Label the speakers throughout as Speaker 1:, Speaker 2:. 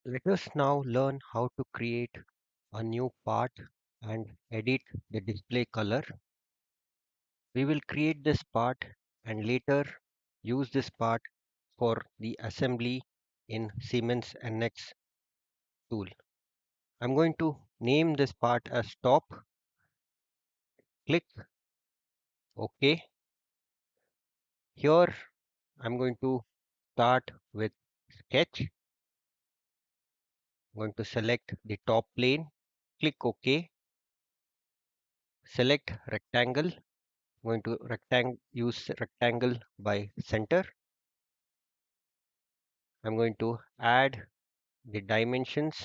Speaker 1: Let us now learn how to create a new part and edit the display color. We will create this part and later use this part for the assembly in Siemens NX tool. I'm going to name this part as top, click OK. Here I'm going to start with sketch. I'm going to select the top plane, click OK, select rectangle. I'm going to use rectangle by center. I'm going to add the dimensions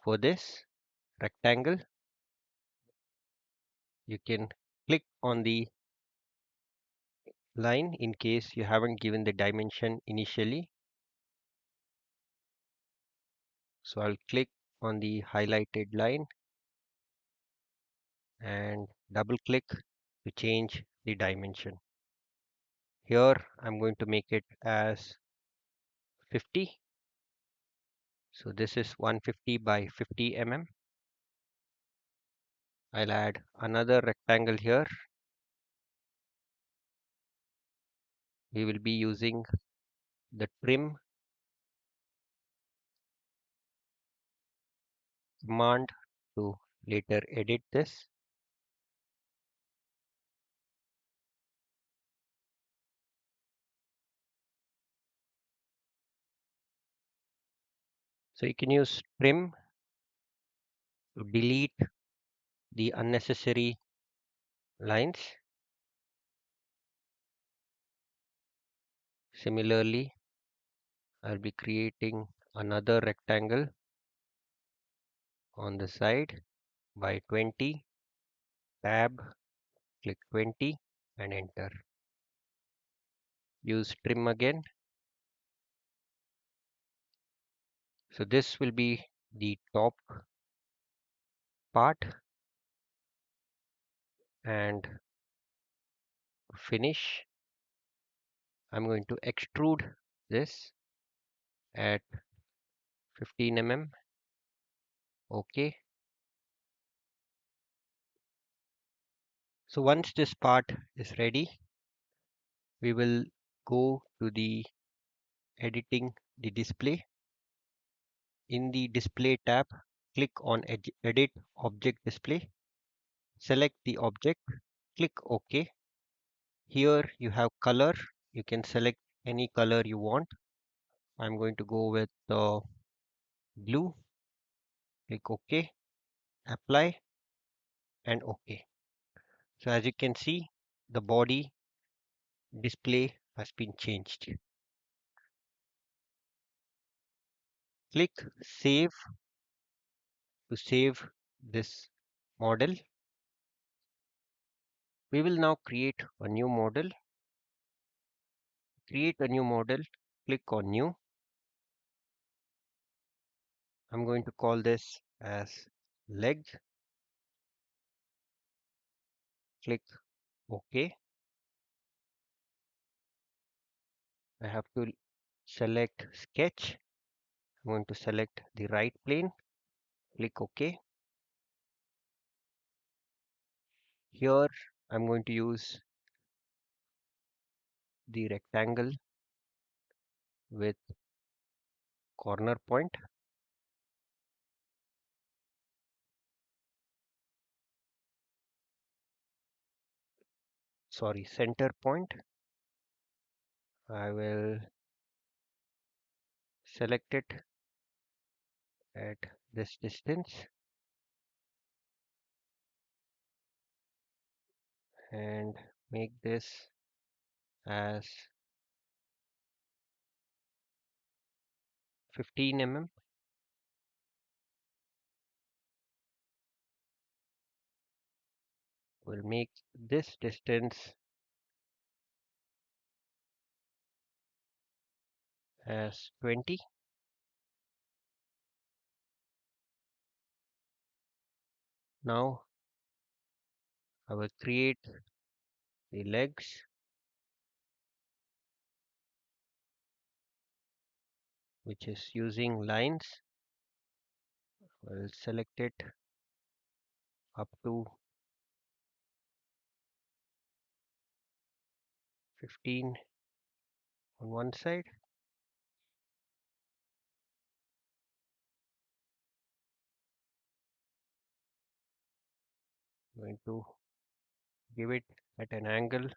Speaker 1: for this rectangle. You can click on the line in case you haven't given the dimension initially. So I'll click on the highlighted line and double click to change the dimension. Here I'm going to make it as 50. So this is 150 by 50 mm. I'll add another rectangle here. We will be using the trim command to later edit this. So you can use trim to delete the unnecessary lines. Similarly, I'll be creating another rectangle on the side by 20, tab, click 20 and enter. Use trim again. So this will be the top part and finish. I'm going to extrude this at 15 mm. OK. So once this part is ready, we will go to the editing the display. In the display tab, click on edit object display. Select the object, click OK. Here you have color. You can select any color you want. I'm going to go with blue. Click OK, apply and OK. So as you can see, the body display has been changed. Click save to save this model. We will now create a new model. Create a new model, click on new. I'm going to call this as leg. Click OK. I have to select sketch. I'm going to select the right plane. Click OK. Here I'm going to use the rectangle with corner point. Sorry, center point. I will select it at this distance and make this as 15 mm. We'll make this distance as 20. Now I will create the legs. which is using lines. I'll select it up to 15 on one side. I'm going to give it at an angle,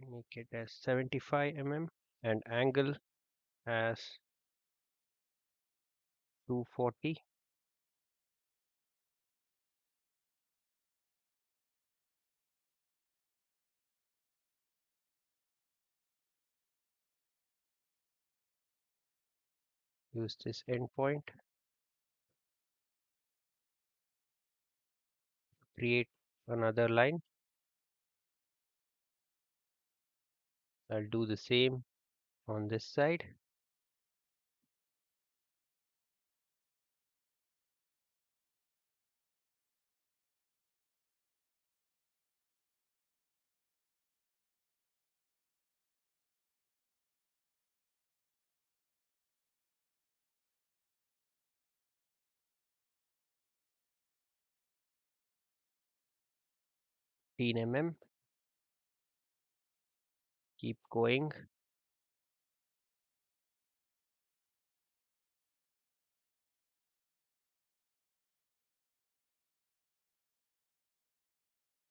Speaker 1: make it as 75 mm and angle as 240. Use this endpoint, create another line. I'll do the same on this side. Mm, keep going.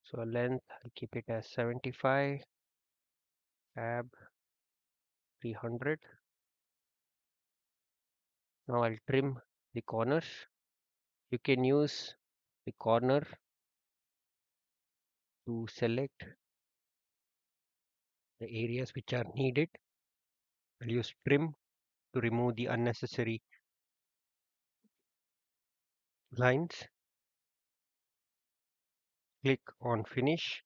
Speaker 1: So length, I'll keep it as 75, tab 300. Now I'll trim the corners. You can use the corner to select the areas which are needed. I'll use trim to remove the unnecessary lines. Click on finish,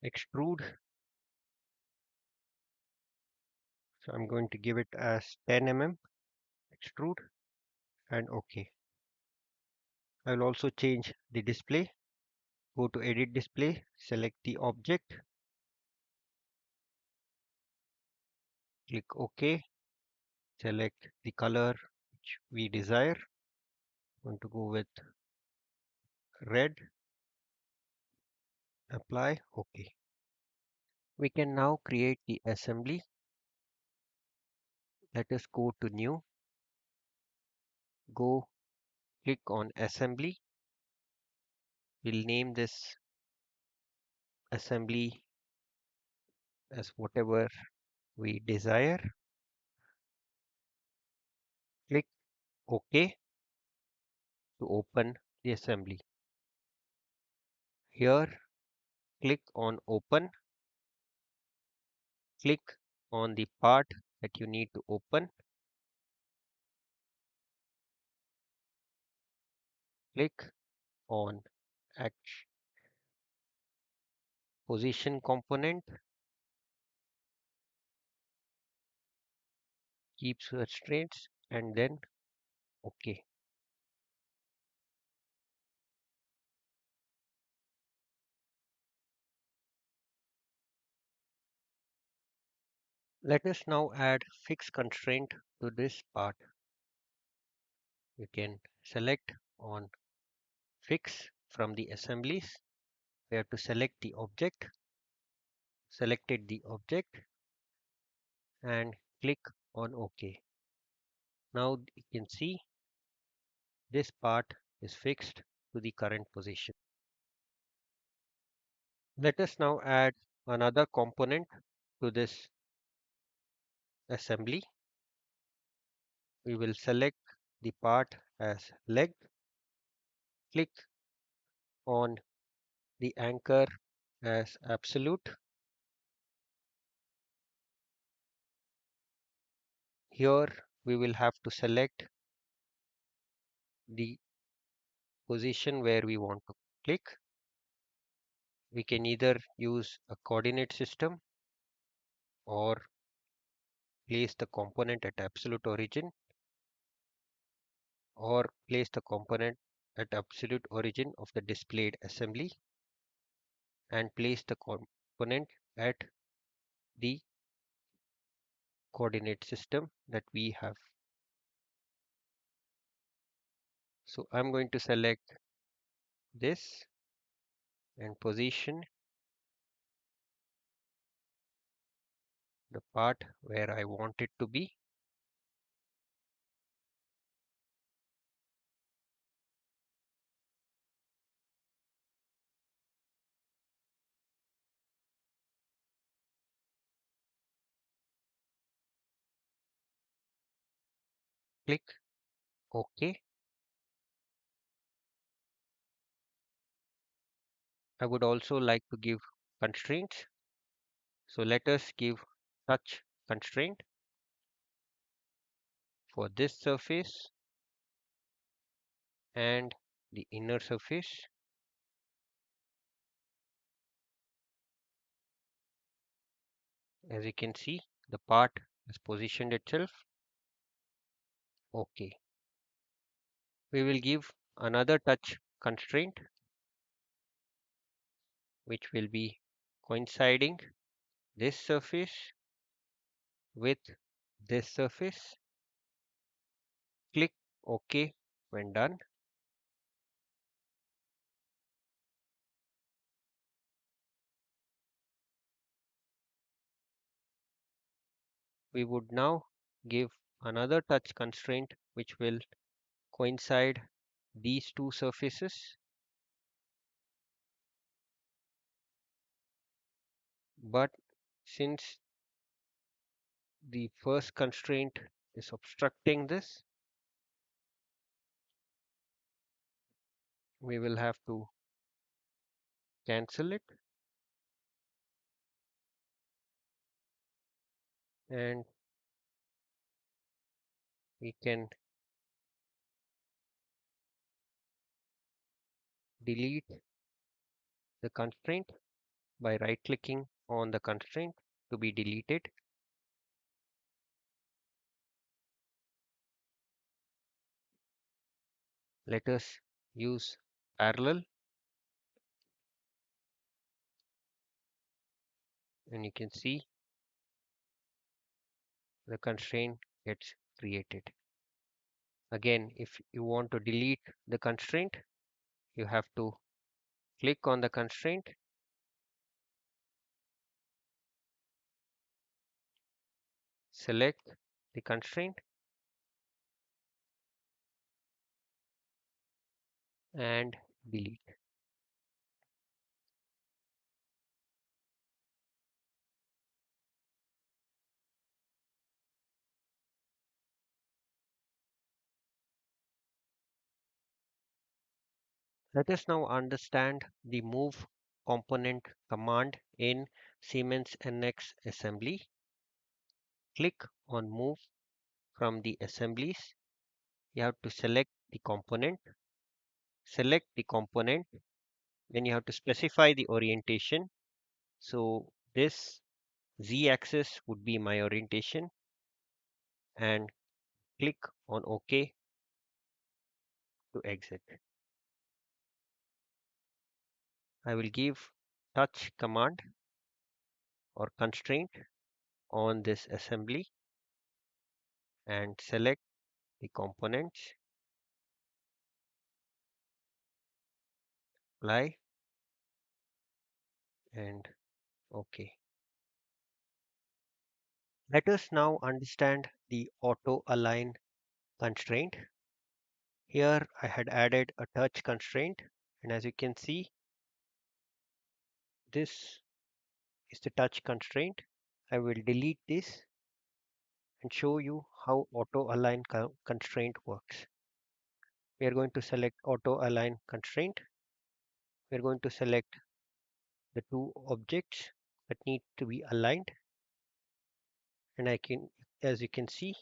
Speaker 1: extrude. So I'm going to give it as 10 mm extrude and OK. I will also change the display. Go to edit display, select the object, click OK, select the color which we desire. I'm going to go with red, apply, OK. We can now create the assembly. Let us go to new, go click on assembly. We'll name this assembly as whatever we desire. Click OK to open the assembly. Here, click on open. Click on the part that you need to open. Click on position component. Keep restraints and then OK. Let us now add fixed constraint to this part. You can select on fix from the assemblies. We have to select the object, selected the object and click on OK. Now you can see this part is fixed to the current position. Let us now add another component to this assembly. We will select the part as leg, click on the anchor as absolute. Here we will have to select the position where we want to click. We can either use a coordinate system or place the component at absolute origin, or place the component at absolute origin of the displayed assembly and place the component at the coordinate system that we have. So I'm going to select this and position the part where I want it to be. Click OK. I would also like to give constraints. So let us give touch constraint for this surface and the inner surface. As you can see, the part has positioned itself. OK. We will give another touch constraint which will be coinciding this surface with this surface. Click OK when done. We would now give another touch constraint which will coincide these two surfaces, but since the first constraint is obstructing this, we will have to cancel it and we can delete the constraint by right clicking on the constraint to be deleted. Let us use parallel and you can see the constraint gets created. Again, if you want to delete the constraint, you have to click on the constraint, select the constraint and delete. Let us now understand the move component command in Siemens NX assembly. Click on move from the assemblies. You have to select the component. Select the component. Then you have to specify the orientation. So this Z axis would be my orientation and click on OK to exit. I will give touch command or constraint on this assembly and select the components, apply and OK. Let us now understand the auto align constraint. Here I had added a touch constraint and as you can see, this is the touch constraint. I will delete this and show you how auto align constraint works. We are going to select auto align constraint. We are going to select the two objects that need to be aligned and as you can see,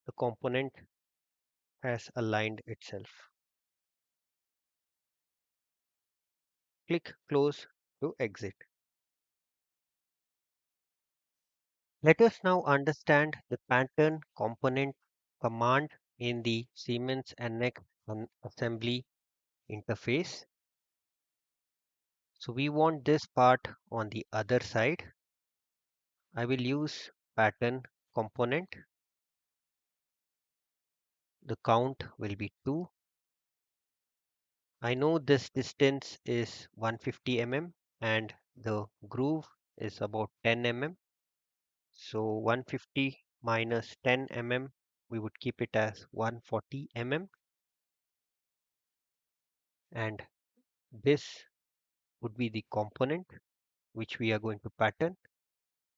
Speaker 1: the component has aligned itself. Click close to exit. Let us now understand the pattern component command in the Siemens NX assembly interface. So we want this part on the other side. I will use pattern component. The count will be 2. I know this distance is 150 mm and the groove is about 10 mm. So 150 minus 10 mm, we would keep it as 140 mm, and this would be the component which we are going to pattern.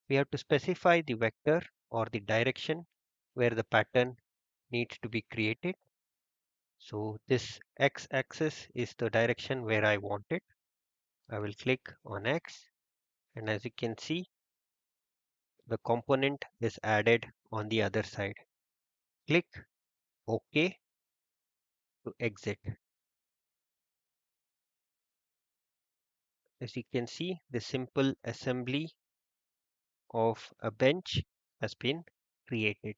Speaker 1: We have to specify the vector or the direction where the pattern needs to be created. So this x-axis is the direction where I want it. I will click on X, and as you can see, the component is added on the other side. Click OK to exit. As you can see, the simple assembly of a bench has been created.